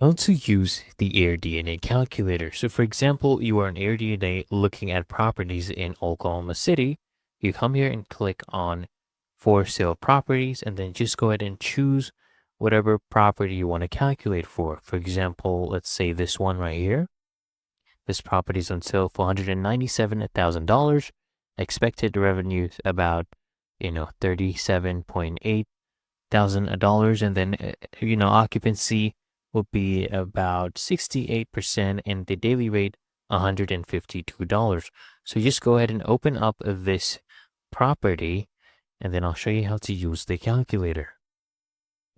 How to use the AirDNA calculator. So for example, you are an AirDNA looking at properties in Oklahoma City. You come here and click on for sale properties and then just go ahead and choose whatever property you want to calculate for. For example, let's say this one right here. This property is on sale for $197,000. Expected revenues about, $37.8 thousand dollars, and then occupancy will be about 68%, and the daily rate $152. So just go ahead and open up this property, and then I'll show you how to use the calculator.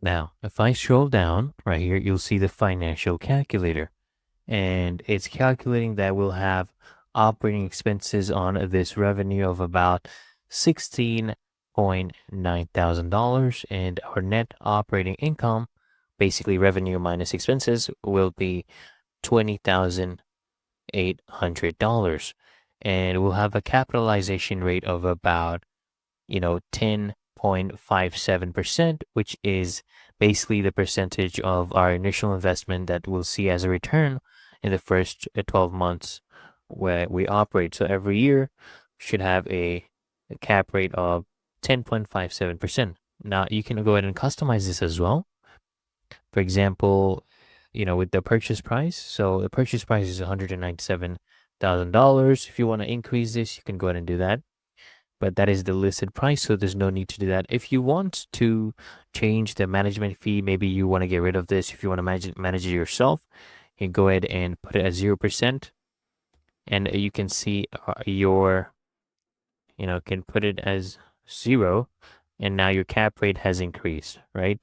Now, if I scroll down right here, you'll see the financial calculator, and it's calculating that we'll have operating expenses on this revenue of about $16,900, and our net operating income, basically revenue minus expenses, will be $20,800, and we'll have a capitalization rate of about 10.57%, which is basically the percentage of our initial investment that we'll see as a return in the first 12 months where we operate. So every year should have a cap rate of 10.57%. Now you can go ahead and customize this as well. For example, with the purchase price. So the purchase price is $197,000. If you want to increase this, you can go ahead and do that. But that is the listed price, so there's no need to do that. If you want to change the management fee, maybe you want to get rid of this. If you want to manage it yourself, you can go ahead and put it at 0%. And you can see can put it as 0. And now your cap rate has increased, right?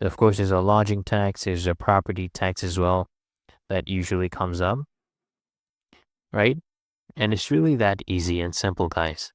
Of course, there's a lodging tax, there's a property tax as well that usually comes up, right? And it's really that easy and simple, guys.